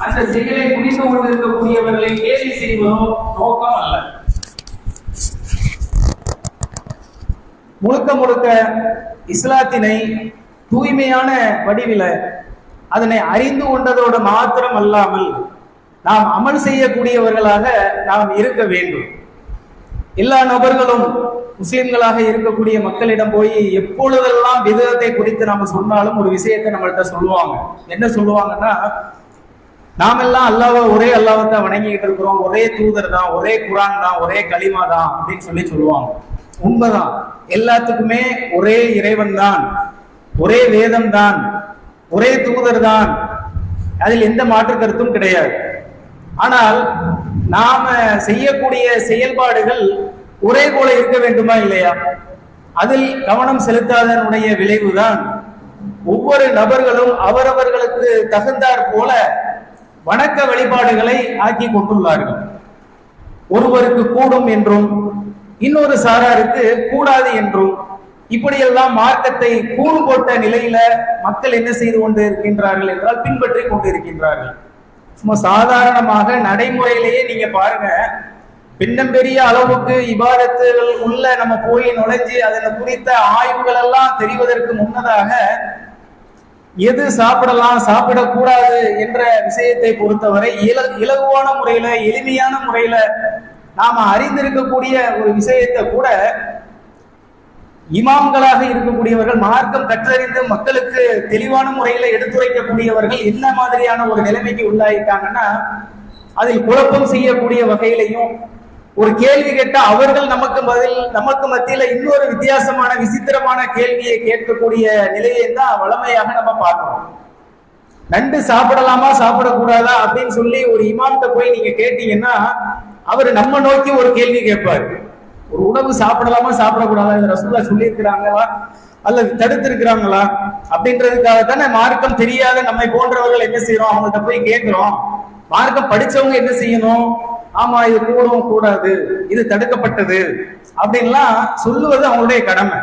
அந்த செயலை புரிந்து கொண்டிருக்கக்கூடியவர்களை கேலி செய்வதோ நோக்கம் அல்ல. முழுக்க முழுக்க இஸ்லாத்தினை தூய்மையான வடிவில அதனை அறிந்து கொண்டதோடு மாத்திரம் அல்லாமல் நாம் அமல் செய்யக்கூடியவர்களாக நாம் இருக்க வேண்டும். எல்லா நபர்களும் முஸ்லிம்களாக இருக்கக்கூடிய மக்களிடம் போய் எப்பொழுதெல்லாம் விதத்தை குறித்து நாம சொன்னாலும் ஒரு விஷயத்தை நம்மள்கிட்ட சொல்லுவாங்க. என்ன சொல்லுவாங்கன்னா, நாமெல்லாம் ஒரே அல்லாஹ்வை வணங்கிக்கிட்டு இருக்கிறோம், ஒரே தூதர் தான், ஒரே குரான் தான், ஒரே கலிமா தான் அப்படின்னு சொல்லுவாங்க. உண்மைதான், எல்லாத்துக்குமே ஒரே இறைவன் தான், ஒரே வேதம் தான், ஒரே தூதர் தான், அதில் எந்த மாற்று கருத்தும் கிடையாது. ஆனால் நாம செய்யக்கூடிய செயல்பாடுகள் ஒரே போல இருக்க வேண்டுமா இல்லையா? அதில் கவனம் செலுத்தாதனுடைய விளைவுதான் ஒவ்வொரு நபர்களும் அவரவர்களுக்கு தகுந்தாற் போல வணக்க வழிபாடுகளை ஆக்கி கொண்டுள்ளார்கள். ஒருவருக்கு கூடும் என்றும் இன்னொரு சாராருக்கு கூடாது என்றும் இப்படியெல்லாம் மார்க்கத்தை கூறு போட்ட நிலையில மக்கள் என்ன செய்து கொண்டு இருக்கின்றார்கள் என்றால் பின்பற்றி கொண்டு இருக்கின்றார்கள். சும்மா சாதாரணமாக நடைமுறையிலேயே நீங்க பாருங்க, பின்னம் பெரிய அளவுக்கு இபாதத்துகள் உள்ள நம்ம போய் நுழைஞ்சு அதனை குறித்த ஆய்வுகள் எல்லாம் தெரிவதற்கு முன்னதாக எது சாப்பிடலாம் சாப்பிடக்கூடாது என்ற விஷயத்தை பொறுத்தவரை இலகுவான முறையில எளிமையான முறையில நாம அறிந்திருக்கக்கூடிய ஒரு விஷயத்தை கூட இமாம்களாக இருக்கக்கூடியவர்கள், மார்க்கம் கற்றறிந்து மக்களுக்கு தெளிவான முறையில எடுத்துரைக்கக்கூடியவர்கள் என்ன மாதிரியான ஒரு நிலைமைக்கு உள்ளாயிட்டாங்கன்னா, அதில் குழப்பம் செய்யக்கூடிய வகையிலையும் ஒரு கேள்வி கேட்டா அவர்கள் நமக்கு மத்தியில இன்னொரு வித்தியாசமான விசித்திரமான கேள்வியை கேட்கக்கூடிய நிலையை தான் வளமையாக நம்ம பார்க்கிறோம். நண்டு சாப்பிடலாமா சாப்பிடக்கூடாதா அப்படின்னு சொல்லி ஒரு இமாம்கிட்ட போய் நீங்க கேட்டீங்கன்னா அவர் நம்ம நோக்கி ஒரு கேள்வி கேட்பாரு. ஒரு உணவு சாப்பிடலாமா சாப்பிடக்கூடாதா, ரசூலுல்லாஹ் சொல்லி இருக்கிறாங்களா அல்லது தடுத்து இருக்கிறாங்களா அப்படின்றதுக்காக தானே மார்க்கம் தெரியாத நம்மை போன்றவர்கள் என்ன செய்யறோம், அவங்கள்ட்ட போய் கேட்கிறோம். மார்க்கம் படிச்சவங்க என்ன செய்யணும், ஆமா இது கூடும் கூடாது, இது தடுக்கப்பட்டது அப்படின்லாம் சொல்லுவது அவங்களுடைய கடமை.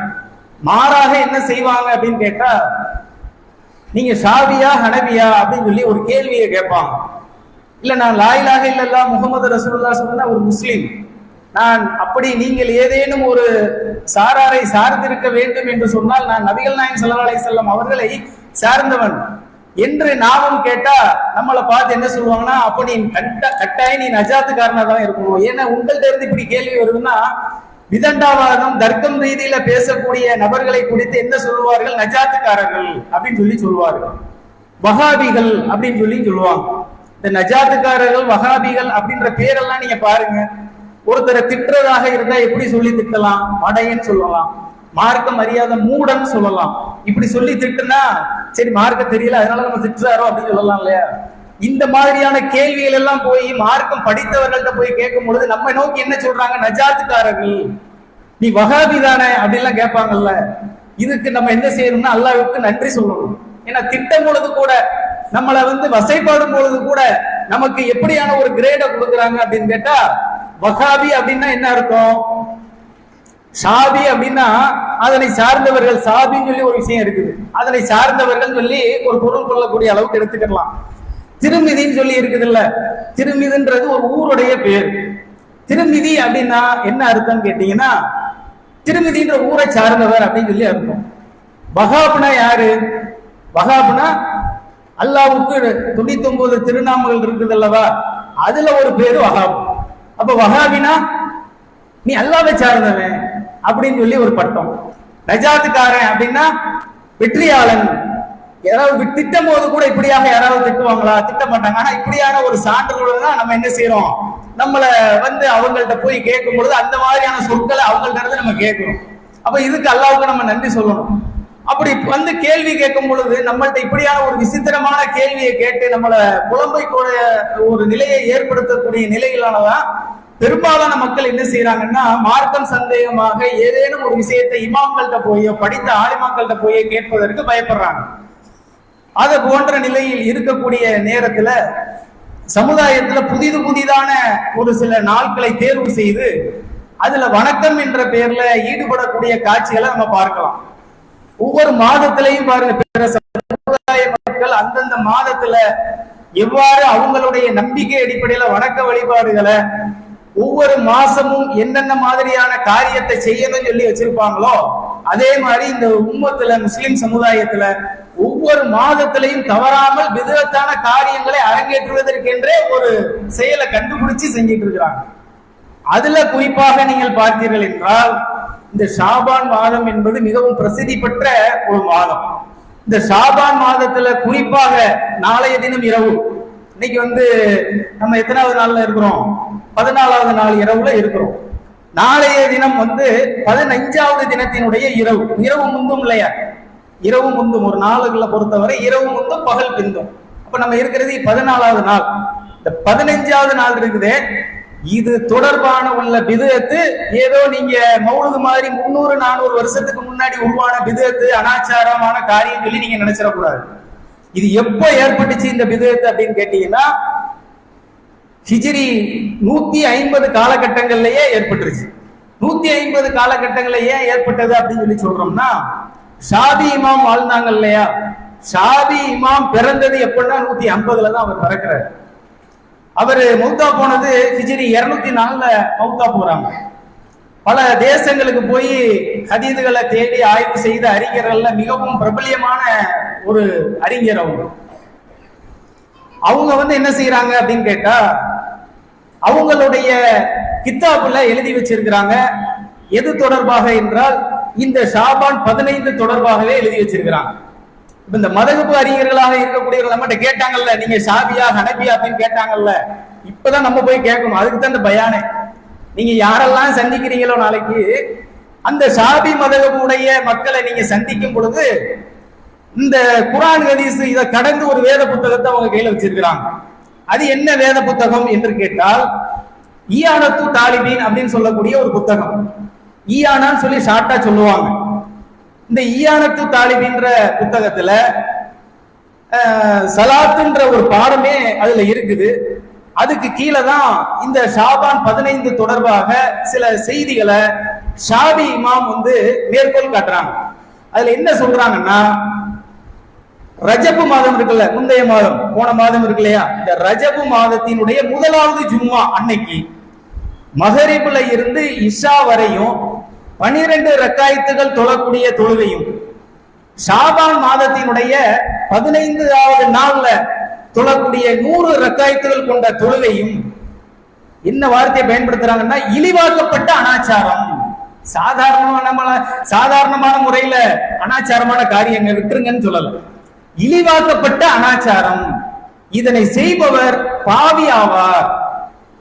மாறாக என்ன செய்வாங்க அப்படின்னு கேட்டா, நீங்க ஷாபியா ஹனபியா அப்படின்னு சொல்லி ஒரு கேள்வியை கேட்பாங்க. இல்ல நான் லா இலாஹ இல்லல்லாஹ் முஹம்மது ரசூலுல்லாஹ் சொன்ன ஒரு முஸ்லிம், நான் அப்படி நீங்கள் ஏதேனும் ஒரு சாராரை சார்ந்திருக்க வேண்டும் என்று சொன்னால் நான் நபிகள் நாயகம் ஸல்லல்லாஹு அலைஹி வஸல்லம் அவர்களை சார்ந்தவன் என்று நாமும் கேட்டா நம்மளை பார்த்து என்ன சொல்லுவாங்கன்னா, அப்ப நீ கட்டாயம் நீ நஜாத்துக்காரனா தான் இருக்கணும். ஏன்னா உங்கள்கிட்ட இருந்து இப்படி கேள்வி வருதுன்னா விதண்டாவாதம் தர்க்கம் ரீதியில பேசக்கூடிய நபர்களை குறித்து என்ன சொல்லுவார்கள், நஜாத்துக்காரர்கள் அப்படின்னு சொல்லி சொல்லுவார்கள். வஹாபிகள் அப்படின்னு சொல்லி சொல்லுவாங்க. இந்த நஜாத்துக்காரர்கள் வஹாபிகள் அப்படின்ற பேரெல்லாம் நீங்க பாருங்க, ஒருத்தரை திட்டுறதாக இருந்தா எப்படி சொல்லி திட்டலாம், மடையன்னு சொல்லலாம், மார்க்கம் அறியாத மூடன் சொல்லலாம். இப்படி சொல்லி திட்டுனா சரி மார்க்கம் தெரியல அதனால நம்ம திட்டுறாரோ அப்படின்னு சொல்லலாம் இல்லையா? இந்த மாதிரியான கேள்விகள் எல்லாம் போய் மார்க்கம் படித்தவர்கள்ட்ட போய் கேட்கும் பொழுது நம்ம நோக்கி என்ன சொல்றாங்க, நஜாத்துக்காரர்கள், நீ வஹாபி தானே அப்படின்லாம் கேட்பாங்கல்ல. இதுக்கு நம்ம என்ன செய்யணும்னா அல்லாஹ்வுக்கு நன்றி சொல்லணும். ஏன்னா திட்டம் பொழுது கூட நம்மளை வசைப்பாடும் பொழுது கூட நமக்கு எப்படியான ஒரு கிரேடை கொடுக்குறாங்க அப்படின்னு கேட்டா, வஹாபி அப்படின்னா என்ன அர்த்தம், ஷாபி அப்படின்னா அதனை சார்ந்தவர்கள், சாபின்னு சொல்லி ஒரு விஷயம் இருக்குது, அதனை சார்ந்தவர்கள் சொல்லி ஒரு பொருள் கொள்ளக்கூடிய அளவுக்கு எடுத்துக்கலாம். திருமிதின்னு சொல்லி இருக்குது இல்ல, திருமிதின்றது ஒரு ஊருடைய பேர். திருமிதி அப்படின்னா என்ன அர்த்தம் கேட்டீங்கன்னா, திருமிதின்ற ஊரை சார்ந்தவர் அப்படின்னு சொல்லி அர்த்தம். வஹாப்னா யாரு, வஹாப்னா அல்லாஹ்வுக்கு 99 திருநாமங்கள் இருக்குது அல்லவா, அதுல ஒரு பேரு வஹாப். அப்ப வஹாபினா நீ அல்லாஹ்வை சார்ந்தவன் அப்படின்னு சொல்லி ஒரு பட்டம். நஜாத்துக்காரன் அப்படின்னா வெற்றியாளன். யாராவது திட்டம் போது கூட இப்படியாக யாராவது திட்டுவாங்களா, திட்ட மாட்டாங்க. ஆனா இப்படியான ஒரு சான்றுகளுடன் தான் நம்ம என்ன செய்யறோம், நம்மளை அவங்கள்ட்ட போய் கேட்கும் பொழுது அந்த மாதிரியான சொற்களை அவங்கள்ட்ட இருந்து நம்ம கேட்கிறோம். அப்ப இதுக்கு அல்லாஹ்வுக்கு நம்ம நன்றி சொல்லணும். அப்படி கேள்வி கேட்கும் பொழுது நம்மள்ட்ட இப்படியான ஒரு விசித்திரமான கேள்வியை கேட்டு நம்மளை புலம்பைக்கூடிய ஒரு நிலையை ஏற்படுத்தக்கூடிய நிலையிலானதான் பெரும்பாலான மக்கள் என்ன செய்யறாங்கன்னா, மார்க்கம் சந்தேகமாக ஏதேனும் ஒரு விஷயத்தை இமாம்கள்ட்ட போய் படித்த ஆலிமாக்கள்கிட்ட போய் கேட்பதற்கு பயப்படுறாங்க. அது போன்ற நிலையில் இருக்கக்கூடிய நேரத்துல சமுதாயத்துல புதிதான ஒரு சில நாட்களை தேர்வு செய்து அதுல வணக்கம் என்ற பெயர்ல ஈடுபடக்கூடிய காட்சிகளை நம்ம பார்க்கலாம். ஒவ்வொரு மாதத்திலையும் பாருங்க, சமுதாய மக்கள் அந்தந்த மாதத்துல எவ்வாறு அவங்களுடைய நம்பிக்கை அடிப்படையில வணக்க வழிபாடுகளை ஒவ்வொரு மாசமும் என்னென்ன மாதிரியான காரியத்தை செய்யணும்னு சொல்லி வச்சிருப்பாங்களோ, அதே மாதிரி இந்த உம்மத்துல முஸ்லிம் சமுதாயத்துல ஒவ்வொரு மாதத்திலையும் தவறாமல் விதத்தான காரியங்களை அரங்கேற்றுவதற்கென்றே ஒரு செயலை கண்டுபிடிச்சு செஞ்சிட்டு இருக்கிறாங்க. அதுல குறிப்பாக நீங்கள் பார்த்தீர்கள் என்றால், இந்த ஷாபான் மாதம் என்பது மிகவும் பிரசித்தி பெற்ற ஒரு மாதம். இந்த ஷாபான் மாதத்துல குறிப்பாக நாளைய தினம் இரவு, இன்னைக்கு நம்ம எத்தனாவது நாள்ல இருக்கிறோம்? 14வது நாள் இரவுல இருக்கிறோம். நாளைய தினம் 15வது தினத்தினுடைய இரவு. இரவு முந்தும் இல்லையா? இரவு முந்தும். ஒரு நாளுக்குள்ள பொறுத்தவரை இரவு முந்தும் பகல் பிந்தும். அப்ப நம்ம இருக்கிறது 14வது நாள். இந்த 15வது நாள் இருக்குதே, இது தொடர்பான உள்ள பிதுஅத்து ஏதோ நீங்க மௌலுது மாதிரி 300-400 வருஷத்துக்கு முன்னாடி உருவான பிதுஅத்து, அனாச்சாரமான காரியம் சொல்லி நீங்க நினைச்சிடக்கூடாது. இது எப்ப ஏற்பட்டுச்சு இந்த பிதுஅத்து அப்படின்னு கேட்டீங்கன்னா, ஹிஜ்ரி 150 காலகட்டங்கள்லயே ஏற்பட்டுருச்சு. 150 காலகட்டங்கள்ல ஏன் ஏற்பட்டது அப்படின்னு சொல்லி சொல்றோம்னா, ஷாபி இமாம் வாழ்ந்தாங்க இல்லையா? ஷாபி இமாம் பிறந்தது எப்படின்னா 150ல தான் அவர் பிறக்கிறார். அவர் மௌத்தா போனது ஹிஜ்ரி 204ல மௌத்தா போறாங்க. பல தேசங்களுக்கு போய் ஹதீதுகளை தேடி ஆய்வு செய்த அறிஞர்கள்ல மிகவும் பிரபல்யமான ஒரு அறிஞர் அவங்க என்ன செய்யறாங்க அப்படின்னு கேட்டா, அவங்களுடைய கித்தாபுல எழுதி வச்சிருக்கிறாங்க. எது தொடர்பாக என்றால், இந்த ஷாபான் 15 தொடர்பாகவே எழுதி வச்சிருக்கிறாங்க. இப்ப இந்த மதகுப்பு அறிஞர்களாக இருக்கக்கூடியவர்கள் நம்மகிட்ட கேட்டாங்கல்ல, நீங்க ஷாபியா ஹனபியா அப்படின்னு கேட்டாங்கல்ல, இப்பதான் நம்ம போய் கேட்கணும். அதுக்கு தான் இந்த பயானே. நீங்க யாரெல்லாம் சந்திக்கிறீங்களோ நாளைக்கு, அந்த ஷாபி மதகுடைய மக்களை நீங்க சந்திக்கும் பொழுது இந்த குர்ஆன் ஹதீஸ் இதை கடந்து ஒரு வேத புத்தகத்தை அவங்க கையில வச்சிருக்கிறாங்க. அது என்ன வேத புத்தகம் என்று கேட்டால், ஈயானத்து தாலிபீன் அப்படின்னு சொல்லக்கூடிய ஒரு புத்தகம். ஈயானான்னு சொல்லி ஷார்ட்டா சொல்லுவாங்க. இந்த ஈயானத்து தாலிபின்ற புத்தகத்துல சலாத்துன்ற ஒரு பாடமே அதுல இருக்குது. அதுக்கு கீழே தான் இந்த ஷாபான் 15 தொடர்பாக சில செய்திகளை ஷாபி இமாம் மேற்கோள் காட்டுறாங்க. அதுல என்ன சொல்றாங்கன்னா, ரஜபு மாதம் இருக்குல்ல, முந்தைய மாதம், போன மாதம் இருக்கு இல்லையா, இந்த ரஜபு மாதத்தினுடைய முதலாவது ஜும்மா அன்னைக்கு மகரிபுல இருந்து இஷா வரையும் 12 ரக்காயத்துகள் தொழக்கூடிய தொழுகையும், ஷாபான் மாதத்தினுடைய 15வது நாள்ல தொழக்கூடிய 100 ரக்காயத்துகள் கொண்ட தொழுகையும் என்ன வார்த்தையை பயன்படுத்துறாங்கன்னா, இழிவாக்கப்பட்ட அனாச்சாரம். சாதாரணமான முறையில அனாச்சாரமான காரியங்கள் விட்டுருங்கன்னு சொல்லல, இழிவாக்கப்பட்ட அனாச்சாரம். இதனை செய்பவர் பாவி ஆவார்.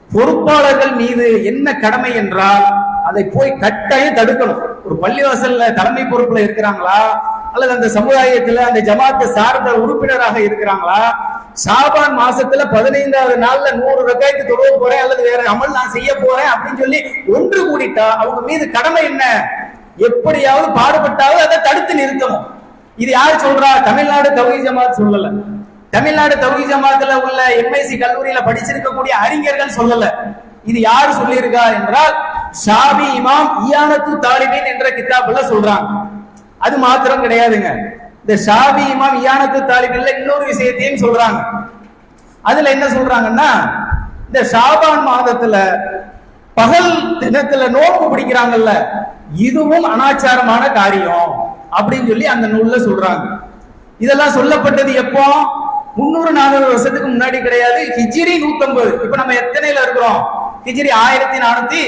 பொறுப்பாளர்கள் மீது என்ன கடமை என்றால், அதை போய் கட்டாயம் தடுக்கணும். ஒரு பள்ளிவாசல்ல தலைமை பொறுப்புல இருக்கிறாங்களா, அல்லது அந்த சமுதாயத்துல அந்த ஜமாத்தை சார்ந்த உறுப்பினராக இருக்கிறாங்களா, ஷாபான் மாசத்துல 15வது நாள்ல 100 ரக்காயத்து தொழுவ போறேன் அல்லது வேற அமல் நான் செய்ய போறேன் அப்படின்னு சொல்லி ஒன்று கூடிட்டா அவங்க மீது கடமை என்ன? எப்படியாவது பாடுபட்டாவது அதை தடுத்து நிறுத்தணும். இது யார் சொல்றா? தமிழ்நாடு தௌஹீத் ஜமாத் சொல்லல. தமிழ்நாடு தௌஹீத் ஜமாத்துல உள்ள எம்ஐசி கல்லூரியில படிச்சிருக்கக்கூடிய அறிஞர்கள் சொல்லல. இது யாரு சொல்லியிருக்கா என்றால், ஷாபி இமாம் ஈயானத்து தாலிபீன் என்ற கிதாபுல சொல்றாங்க. அது மாத்திரம் கிடையாதுங்க. இந்த ஷாபி இமாம் ஈயானத்து தாலிபீன்ல இன்னொரு விஷயத்தையும் சொல்றாங்க. அதுல என்ன சொல்றாங்கன்னா, இந்த ஷாபான் மாதத்துல பகல் தினத்துல நோன்பு பிடிக்கிறாங்கல்ல, இதுவும் அனாச்சாரமான காரியம் அப்படின்னு சொல்லி அந்த நூல்ல சொல்றாங்க. இதெல்லாம் சொல்லப்பட்டது எப்போ? 300-400 வருஷத்துக்கு முன்னாடி கிடையாது. ஹிஜ்ரி 150. இப்ப நம்ம எத்தனைல இருக்கிறோம்? ஹிஜ்ரி 1446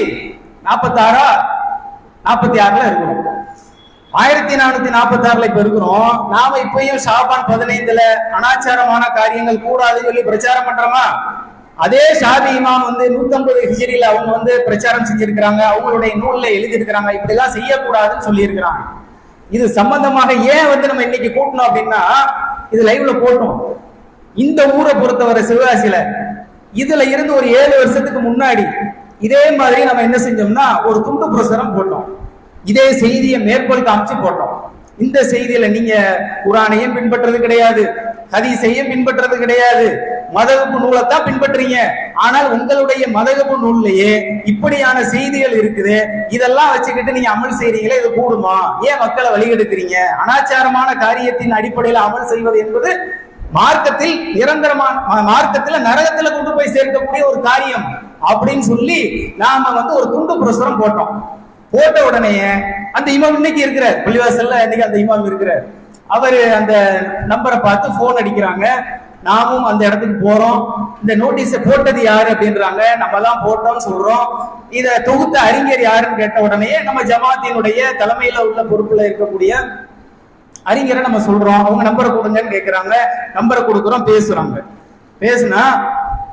இருக்கிறோம். 1446 இப்ப இருக்கிறோம். நாம இப்பயும் ஷாபான் 15ல அனாச்சாரமான காரியங்கள் கூடாதுன்னு சொல்லி பிரச்சாரம் பண்றோமா? அதே ஷாபி இமாம் 150 ஹிஜ்ரியில அவங்க பிரச்சாரம் செஞ்சிருக்கிறாங்க. அவங்களுடைய நூல்ல எழுதியிருக்கிறாங்க, இப்படி எல்லாம் செய்யக்கூடாதுன்னு சொல்லி இருக்கிறாங்க. இது சம்பந்தமாக ஏன் நம்ம இன்னைக்கு கூட்டணும் அப்படின்னா, இது லைவ்ல போட்டோம். இந்த ஊரை பொறுத்தவரை சிவகாசியில இதுல இருந்து ஒரு 7 வருஷத்துக்கு முன்னாடி இதே மாதிரி நம்ம என்ன செஞ்சோம்னா ஒரு துண்டு பிரசுரம் போட்டோம். இதே செய்தியை மேற்கோள் காமிச்சு போட்டோம். இந்த செய்தியில நீங்க குர்ஆனையும் பின்பற்றது கிடையாது, ஹதீஸையும் பின்பற்றது கிடையாது, மதகுப்பு நூலைத்தான் பின்பற்றீங்க. ஆனால் உங்களுடைய மதகுப்பு நூல்லையே இப்படியான செய்திகள் இருக்குது. இதெல்லாம் வச்சுக்கிட்டு நீங்க அமல் செய்றீங்களே, இது கூடுமா? ஏன் மக்களை வழிகெடுக்கிறீங்க? அனாச்சாரமான காரியத்தின் அடிப்படையில் அமல் செய்வது என்பது மார்க்கத்தில் நிரந்தரமான மார்க்கத்துல நரகத்துல கொண்டு போய் சேர்க்கக்கூடிய ஒரு காரியம் அப்படின்னு சொல்லி நாம ஒரு துண்டு பிரசுரம் போட்டோம். போட்ட உடனே அந்த இமாம் இன்னைக்கு இருக்கிறார் பள்ளிவாசல்ல, இன்னைக்கு அந்த இமாம் இருக்கிறார். அவரு அந்த நம்பரை பார்த்து போன் அடிக்கிறாங்க. நாமும் அந்த இடத்துக்கு போறோம். இந்த நோட்டீஸ போட்டது யாரு அப்படின்றாங்க. நம்ம தான் போட்டோம்னு சொல்றோம். இத தொகுத்த அறிஞர் யாருன்னு கேட்ட உடனே நம்ம ஜமாத்தினுடைய தலைமையில உள்ள பொறுப்புல இருக்கக்கூடிய அறிஞரை நம்ம சொல்றோம். அவங்க நம்பரை கொடுங்கன்னு கேட்கிறாங்க. நம்பரை கொடுக்குறோம், பேசுறாங்க. பேசுனா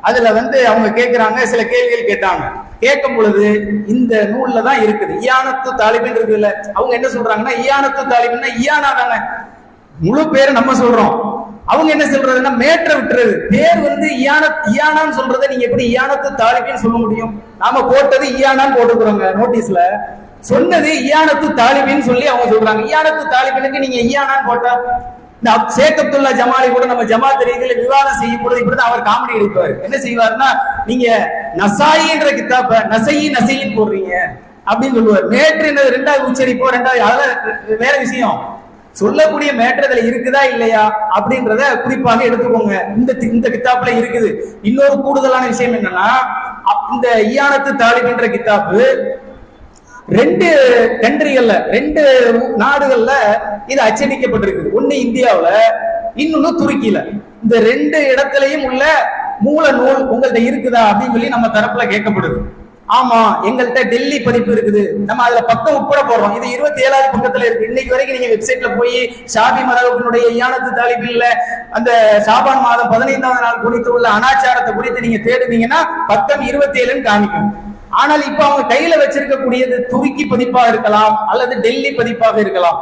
அதுல அவங்க கேட்கிறாங்க, சில கேள்விகள் கேட்டாங்க. கேட்கும் பொழுது இந்த நூல்ல தான் இருக்குது, இயானத்து தாலிபின் இருக்குல்ல. அவங்க என்ன சொல்றாங்கன்னா, இயானத்து தாலிபின்னா இயானா தானே, முழு பேரு நம்ம சொல்றோம். அவங்க என்ன சொல்றதுன்னா மேற்ற விட்டுறது. பேர் இயானான்னு சொல்றதை நீங்க எப்படி இயானத்து தாலிபின்னு சொல்ல முடியும்? நாம போட்டது இயானான்னு போட்டுக்கிறோங்க நோட்டீஸ்ல. சொன்னது இயானத்து தாலிபின்னு சொல்லி அவங்க சொல்றாங்க. இயானத்து தாலிபினுக்கு நீங்க இயானான்னு போட்டா, இந்த ஷேக் அப்துல்லா ஜமாலி கூட நம்ம ஜமாத் ரீதியில விவாதம் செய்யும் பொழுது இப்படிதான் அவர் காமெடி அடிப்பார். என்ன செய்வாருன்னா, நீங்க நசாயின்ற கித்தாப நசையின்னு போடுறீங்க அப்படின்னு சொல்லுவார். மேற்று என்னது ரெண்டாவது உச்சரிப்போ, ரெண்டாவது அதெல்லாம் வேற விஷயம். சொல்லக்கூடிய மேற்றதுல இருக்குதா இல்லையா அப்படின்றத குறிப்பாக எடுத்துக்கோங்க. இந்த கித்தாப்புல இருக்குது. இன்னொரு கூடுதலான விஷயம் என்னன்னா, இந்த இயானத்து தாலிபின்ற கித்தாப்பு 2 கண்ட்ரிகள்ல 2 நாடுகள்ல இது அச்சடிக்கப்பட்டிருக்குது. ஒண்ணு இந்தியாவுல, இன்னொன்னு துருக்கியில. இந்த 2 இடத்துலயும் உள்ள மூல நூல் உங்கள்ட்ட இருக்குதா அப்படின்னு சொல்லி நம்ம தரப்புல கேட்கப்படுது. ஆமா, எங்கள்கிட்ட டெல்லி பதிப்பு இருக்குது. நம்ம அதுல பக்கம் உட்பட போடுறோம். இது 27வது பக்கத்துல இருக்கு. இன்னைக்கு வரைக்கும் நீங்க வெப்சைட்ல போய் ஷாபி மதகுனுடைய இயானத்து தாலிபின்ல அந்த ஷாபான் மாதம் 15வது நாள் குறித்து உள்ள அனாச்சாரத்தை குறித்து நீங்க தேடுனீங்கன்னா பக்கம் 27ன்னு காமிக்கும். ஆனால் இப்ப அவங்க கையில வச்சிருக்கக்கூடியது துருக்கி பதிப்பாக இருக்கலாம் அல்லது டெல்லி பதிப்பாக இருக்கலாம்.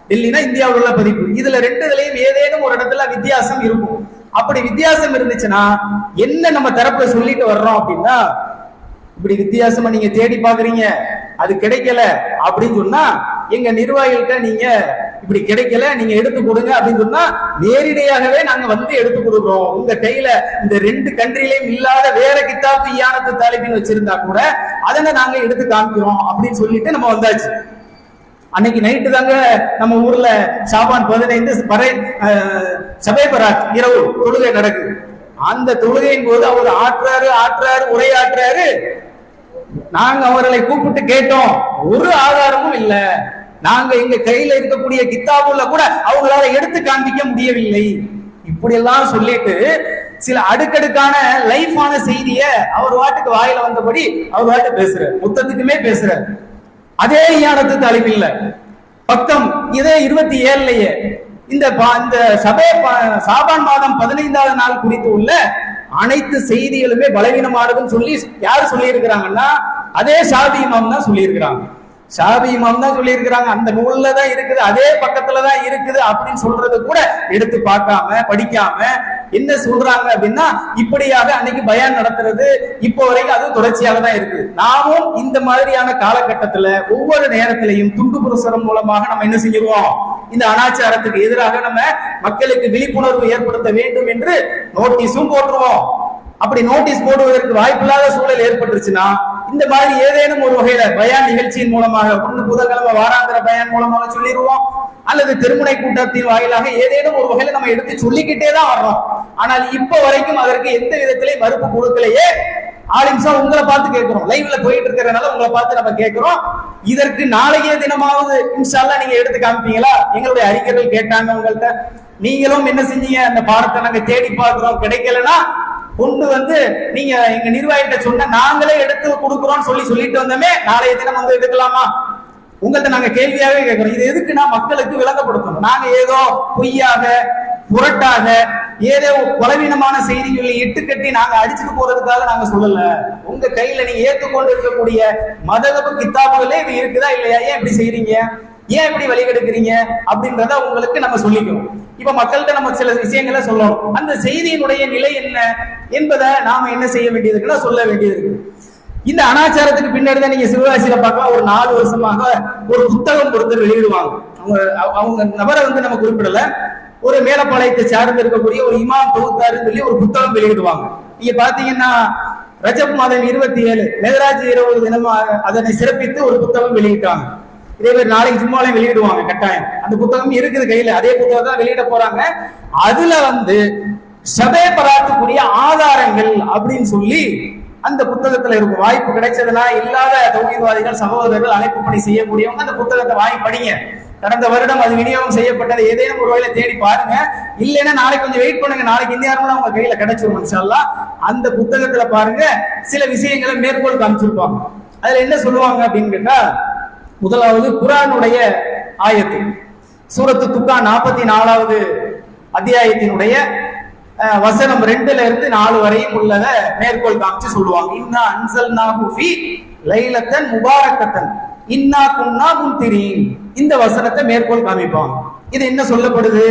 டெல்லினா இந்தியாவில் உள்ள பதிப்பு. இதுல 2 ஏதேனும் ஒரு இடத்துல வித்தியாசம் இருக்கும். அப்படி வித்தியாசம் இருந்துச்சுன்னா என்ன நம்ம தரப்புல சொல்லிட்டு வர்றோம் அப்படின்னா, இப்படி வித்தியாசமா நீங்க தேடி பாக்குறீங்க, அது கிடைக்கல அப்படின்னு சொன்னா எங்க நிர்வாகிகள்கிட்ட நீங்க இப்படி கிடைக்கல, நீங்க எடுத்து கொடுங்க அப்படின்னு சொன்னா நேரடியாகவே நாங்க எடுத்து கொடுக்குறோம். உங்க கையில இந்த 2 கண்ட்ரிலையும் இல்லாத வேற கித்தாப்பு இயானத்து தாலிபின்னு வச்சிருந்தா கூட அதனை நாங்க எடுத்து காமிக்கிறோம் அப்படின்னு சொல்லிட்டு நம்ம வந்தாச்சு. அன்னைக்கு நைட்டு தாங்க நம்ம ஊர்ல ஷாபான் 15 சபை பராத் இரவு தொழுகை நடக்குது. அந்த தொழுகையின் போது அவர் ஆற்றாரு உரையாற்றாரு. நாங்க அவர்களை கூப்பிட்டு கேட்டோம், ஒரு ஆதாரமும் இல்ல. நாங்க எங்க கையில இருக்கக்கூடிய கித்தாபுல கூட அவங்களால எடுத்து காண்பிக்க முடியவில்லை. இப்படி எல்லாம் சொல்லிட்டு சில அடுக்கடுக்கான லைஃபான செய்திய அவர் வாட்டுக்கு வாயில வந்தபடி அவர் வாட்டு பேசுறாரு, மொத்தத்துக்குமே பேசுறாரு. அதே இயானத்து தாலிபின்ல பக்கம் இதே 27லயே இந்த ஷாபான் மாதம் 15வது நாள் குறித்து உள்ள அனைத்து செய்திகளுமே பலவீனமானதுன்னு சொல்லி யாரு சொல்லி இருக்கிறாங்கன்னா, அதே ஷாபி இமாம் தான் சொல்லி இருக்கிறாங்க. ஷாபி இமாம் தான் சொல்லி இருக்கிறாங்க. அந்த நூல்ல தான் இருக்குது, அதே பக்கத்துலதான் இருக்குது அப்படின்னு சொல்றது கூட எடுத்து பார்க்காம படிக்காம என்ன சொல்றாங்க அப்படின்னா, இப்படியாக அன்னைக்கு பயான் நடத்துறது இப்போ வரைக்கும் அது தொடர்ச்சியாக தான் இருக்கு. நாமும் இந்த மாதிரியான காலகட்டத்துல ஒவ்வொரு நேரத்திலையும் துண்டு பிரசுரம் மூலமாக நம்ம என்ன செஞ்சிருவோம், இந்த அனாச்சாரத்துக்கு எதிராக நம்ம மக்களுக்கு விழிப்புணர்வு ஏற்படுத்த வேண்டும் என்று நோட்டீஸும் போட்டுருவோம். அப்படி நோட்டீஸ் போடுவதற்கு வாய்ப்பில்லாத சூழல் ஏற்பட்டுருச்சுன்னா இந்த மாதிரி ஏதேனும் ஒரு வகையில பயான் நிகழ்ச்சியின் மூலமாக, ஒன்று புதன்கிழமை வாராந்திர பயான் மூலமாக சொல்லிடுவோம், அல்லது திருமுனை கூட்டத்தின் வாயிலாக ஏதேனும் ஒரு வகையில நம்ம எடுத்து சொல்லிக்கிட்டே தான் வர்றோம். ஆனால் இப்ப வரைக்கும் அதற்கு எந்த விதத்திலே மறுப்பு கொடுக்கலையே. ஆலிம்சா உங்களை பார்த்து கேட்கிறோம், லைவ்ல போயிட்டு இருக்கிறதுனால உங்களை பார்த்து நம்ம கேட்கிறோம். இதற்கு நாளைய தினமாவது இன்ஷா அல்லாஹ் நீங்க எடுத்து காமிப்பீங்களா? எங்களுடைய அறிஞர்கள் கேட்டாங்க உங்கள்கிட்ட, நீங்களும் என்ன செஞ்சீங்க, அந்த பாடத்தை நாங்க தேடி பார்க்கிறோம், கிடைக்கலன்னா கொண்டு நீங்க எங்க நிர்வாகிட்ட சொன்ன நாங்களே எடுத்து கொடுக்குறோம்னு சொல்லிட்டு வந்தோமே, நாளைய தினம் எடுக்கலாமா? உங்கள்கிட்ட நாங்க கேள்வியாவே கேட்கிறோம். இது எதுக்குன்னா மக்களுக்கு விளங்கப்படுத்தணும். நாங்க ஏதோ பொய்யாக புரட்டாக ஏதோ பலவீனமான செய்திகளை இட்டுக்கட்டி நாங்க அடிச்சுட்டு போறதுக்காக நாங்க சொல்லல. உங்க கையில நீங்க ஏற்றுக்கொண்டு இருக்கக்கூடிய மதகபு கித்தாபுகளே இது இருக்குதா இல்லையா, ஏன் இப்படி செய்யறீங்க, ஏன் இப்படி வழிகெடுக்கிறீங்க அப்படின்றத உங்களுக்கு நம்ம சொல்லிக்கணும். இப்ப மக்கள்கிட்ட நம்ம சில விஷயங்களை சொல்லணும். அந்த செய்தியினுடைய நிலை என்ன என்பதை நாம என்ன செய்ய வேண்டியது இருக்குன்னா சொல்ல வேண்டியது இருக்கு. இந்த அனாச்சாரத்துக்கு பின்னாடி தான் நீங்க சிவகாசியில பார்க்கலாம், ஒரு 4 வருஷமாக ஒரு புத்தகம் கொடுத்து வெளியிடுவாங்க. அவங்க நபரை நம்ம குறிப்பிடல, ஒரு மேலப்பாளையத்தை சார்ந்து இருக்கக்கூடிய ஒரு இமாம் தொகுத்தாருன்னு சொல்லி ஒரு புத்தகம் வெளியிடுவாங்க. நீங்க பாத்தீங்கன்னா ரஜப் மாதம் 27 மேகராஜ் இரவு தினம் அதனை சிறப்பித்து ஒரு புத்தகம் வெளியிட்டாங்க. இதே மாதிரி நாளைக்கு ஜும்மாலையும் வெளியிடுவாங்க கட்டாயம். அந்த புத்தகம் இருக்குது கையில, அதே புத்தகம் தான் வெளியிட போறாங்க. அதுல ஷபே பராத்துக்குரிய ஆதாரங்கள் அப்படின்னு சொல்லி அந்த புத்தகத்துல இருக்கும். வாய்ப்பு கிடைச்சதுன்னா இல்லாத தௌஹீத்வாதிகள் சகோதரர்கள் அழைப்பு பணி செய்யக்கூடியவங்க அந்த புத்தகத்தை வாங்கி படிங்க. கடந்த வருடம் அது விநியோகம் செய்யப்பட்டது, ஏதேனும் ஒரு வகையில தேடி பாருங்க. இல்லைன்னா நாளைக்கு கொஞ்சம் வெயிட் பண்ணுங்க, நாளைக்கு இந்த நேரம்லாம் உங்க கையில கிடைச்சிரும் இன்ஷா அல்லாஹ். அந்த புத்தகத்துல பாருங்க சில விஷயங்களை மேற்கோள் காமிச்சிருப்பாங்க. அதுல என்ன சொல்லுவாங்க அப்படின்னு கேட்டா, முதலாவது குர்ஆனுடைய ஆயத்து சூரத்து துக்கா 44வது அத்தியாயத்தினுடைய வசனம் 2ல இருந்து 4 வரையும் உள்ளத மேற்கோள் காமிச்சு சொல்லுவாங்க. இன்னா அன்ஸல்நாஹு ஃபீ லைலத்தன் முபாரக்கத்தன் இன்னா குன்னா முன்திரீன். இந்த வசனத்தை மேற்கோள் காமிப்பாங்க. இது என்ன சொல்லப்படுது?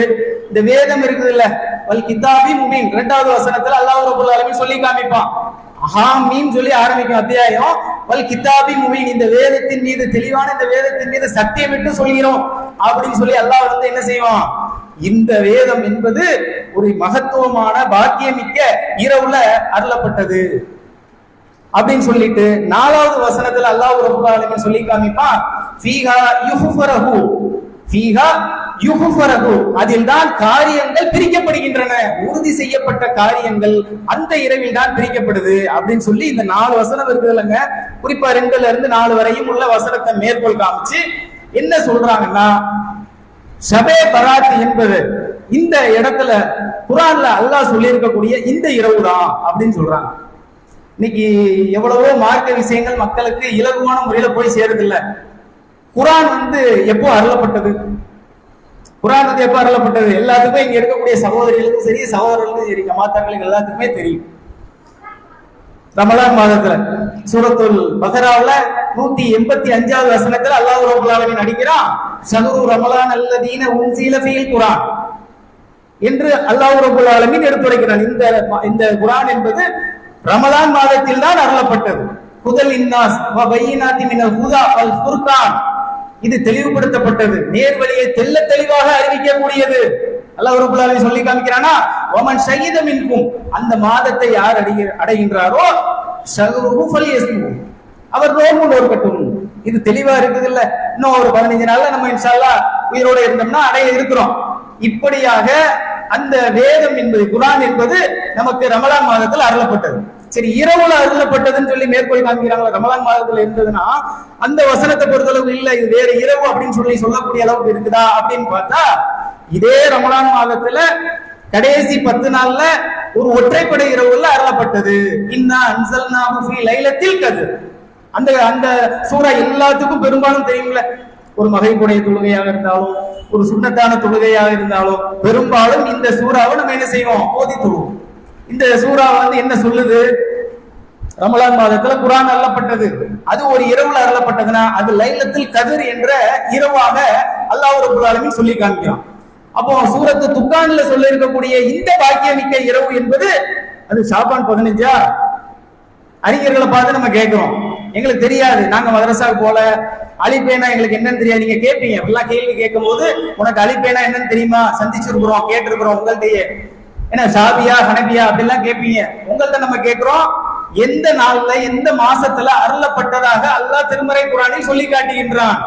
இந்த வேதம் இருக்குது இல்ல, வல் கிதாபி முபீன் 2வது வசனத்துல அல்லாஹ் ரப்பல் ஆலமீன் சொல்லி காமிப்பான். ஹாமீம் சொல்லி ஆரம்பிக்கும் அத்தியாயம். வல் கிதாபி முபீன், இந்த வேதத்தின் மீது, தெளிவான இந்த வேதத்தின் மீது சத்தியமிட்டு சொல்கிறோம் அப்படின்னு சொல்லி அல்லாஹ் என்ன செய்வான்? இந்த வேதம் என்பது ஒரு மகத்துவமான பாக்கியமிக்க இரவுல அருளப்பட்டது அப்படின்னு சொல்லிட்டு 4வது வசனத்துல அல்லாஹ் ரப்பல் ஆலமீன் சொல்லி காமிப்பான். ஃபீஹா யுஃபரஹு, ஃபீஹா யுஃபரஹு, அதில் தான் காரியங்கள் பிரிக்கப்படுகின்றன, உறுதி செய்யப்பட்ட காரியங்கள் அந்த இரவில் தான் பிரிக்கப்படுது அப்படின்னு சொல்லி இந்த 4 வசனம் இருக்குதுல்லங்க, குறிப்பா 2ல இருந்து 4 வரையும் உள்ள வசனத்தை மேற்கோள் காமிச்சு என்ன சொல்றாங்கன்னா, ஷபே பராத் என்பது இந்த இடத்துல குர்ஆன்ல அல்லாஹ் சொல்லி இருக்கக்கூடிய இந்த இரவு தான் அப்படின்னு சொல்றாங்க. இன்னைக்கு எவ்வளவோ மார்க்க விஷயங்கள் மக்களுக்கு இலகுவான முறையில போய் சேருது இல்ல. குர்ஆன் எப்போ அருளப்பட்டது? குர்ஆன் எப்போ அருளப்பட்டது? எல்லாத்துக்கும் இங்க இருக்கக்கூடிய சகோதரிகளுக்கும் சரி, சகோதரர்களுக்கும் சரி, ஜமாத்தாக்களுக்கு எல்லாத்துக்குமே தெரியும். ரமலான் மாதத்துல சூரத்துல் பகராவுல 185வது வசனத்துல அல்லாஹ் ரப்பல் ஆலமீன் அடிக்கிறான், ஷஹ்ரு ரமலான் அல்லதீன உன்ஸில ஃபீல் குர்ஆன் என்று அல்லாஹ் ரப்பல் ஆலமீன் எடுத்துரைக்கிறான். இந்த குர்ஆன் என்பது ரமலான் மாதத்தில் தான் அருளப்பட்டது. ஹுதல் லின்னாஸ் வ பையினாத்தி மினல் ஹுதா வல் ஃபுர்கான், இது தெளிவுபடுத்தப்பட்டது, நேர்வழியை தெள்ள தெளிவாக அறிவிக்கக்கூடியது. அல்லாஹ் ரப்பல் ஆலமீன் சொல்லி காமிக்கிறானா, வமன் ஷஹீத மின்கும், அந்த மாதத்தை யார் அடைகின்றாரோ ஷஹ்ருஹு ஃபல்யஸ்மு, அவர் நோன்பு நோக்கட்டும். இது தெளிவா இருக்குது இல்ல. இன்னும் ஒரு 15 நாள்ல நம்ம இன்ஷா அல்லாஹ் உயிரோட இருந்தோம்னா அடைய இருக்கிறோம். இப்படியாக அந்த வேதம் என்பது, குர்ஆன் என்பது நமக்கு ரமலான் மாதத்தில் அருளப்பட்டது. சரி, இரவுல அருளப்பட்டதுன்னு சொல்லி மேற்கோள் காமிக்கிறாங்களா? ரமலான் மாதத்துல இருந்ததுன்னா அந்த வசனத்தை பொறுத்தளவு இல்ல, இது வேற இரவு அப்படின்னு சொல்லக்கூடிய அளவுக்கு இருக்குதா அப்படின்னு பார்த்தா, இதே ரமலான் மாதத்துல கடைசி 10 நாள்ல ஒரு ஒற்றைப்படை இரவுல அருளப்பட்டது. இன்னா அன்ஸல்நாஹு ஃபீ லைலத்தில் கத்ர். அந்த அந்த சூரா எல்லாத்துக்கும் பெரும்பாலும் தெரியும்ல. ஒரு மகைப்புடைய தொழுகையாக இருந்தாலும், ஒரு சுன்னத்தான தொழுகையாக இருந்தாலும், பெரும்பாலும் இந்த சூறாவை நம்ம என்ன செய்வோம்? ஓதி தொழுவோம். இந்த சூறா என்ன சொல்லுது? ரமலான் மாதத்துல குர்ஆன் அருளப்பட்டது, அது ஒரு இரவுல அருளப்பட்டதுன்னா அது லைலத்துல் கத்ர் என்ற இரவாக அல்லாஹ் ரப்பல் ஆலமீன் சொல்லி காமிக்கிறான். அப்போ சூரத்து துக்கான்ல சொல்ல இருக்கக்கூடிய இந்த பாக்கியமிக்க இரவு என்பது அது ஷாபான் 15. அறிஞர்களை பார்த்து நம்ம கேட்கிறோம், எங்களுக்கு தெரியாது, நாங்க மதரசாவுக்கு போல, அலிபேனா எங்களுக்கு என்னன்னு தெரியாது. நீங்க கேட்பீங்க, எல்லாம் கேள்வி கேட்கும் போது உனக்கு அலிபேனா என்னன்னு தெரியுமா? சந்திச்சிருக்கிறோம், கேட்டிருக்கிறோம் உங்கள்கிட்டயே. ஏன்னா ஷாபியா ஹனபியா அப்படிலாம் கேட்பீங்க. உங்கள்கிட்ட நம்ம கேட்கிறோம், எந்த நாள்ல எந்த மாசத்துல அருளப்பட்டதாக அல்லாஹ் திருமறை குர்ஆனில் சொல்லி காட்டுகின்றான்.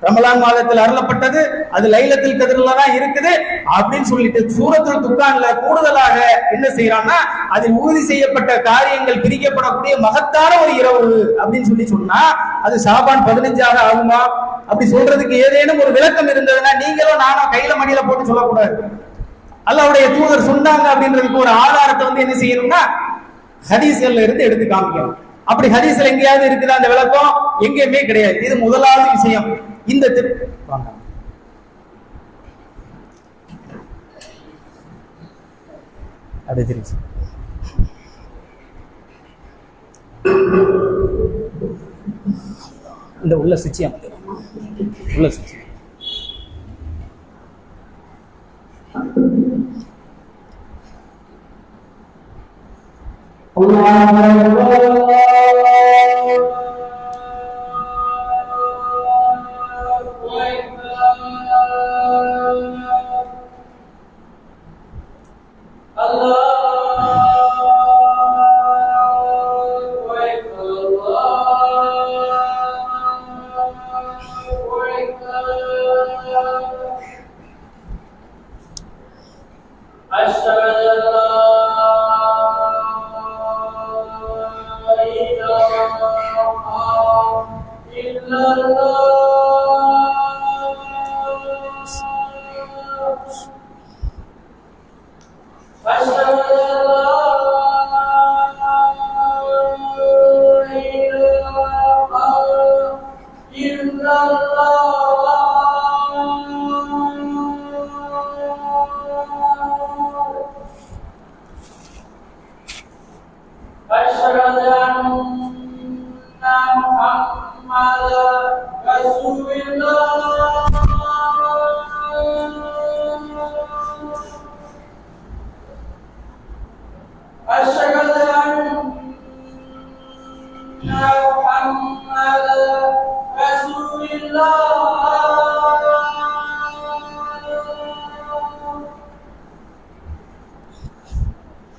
ரமலான் மாதத்தில் அருளப்பட்டது, அது லைலத்துல் கத்ர்ல தான் இருக்குது அப்படின்னு சொல்லிட்டு சூரத்துல் துக்கான்ல கூடுதலாக என்ன செய்யறான்னா, அதில் உறுதி செய்யப்பட்ட காரியங்கள் பிரிக்கப்படக்கூடிய மகத்தான ஒரு இரவு அப்படின்னு சொன்னா அது ஷாபான் 15 ஆகுமா? அப்படி சொல்றதுக்கு ஏதேனும் ஒரு விளக்கம் இருந்ததுன்னா நீங்களும் நானும் கையில மடியில போட்டு சொல்லக்கூடாது. அல்லாஹ்வுடைய தூதர் சொன்னாங்க அப்படின்றதுக்கு ஒரு ஆதாரத்தை என்ன செய்யணும்னா ஹதீஸ்கள்ல இருந்து எடுத்து காமிக்கணும். அப்படி ஹதீஸ்ல எங்கேயாவது இருக்குதா அந்த விளக்கம்? எங்கேயுமே கிடையாது. இது முதலாவது விஷயம். இந்த இந்த உள்ள சுவிட்ச் உள்ள சுவிட்ச்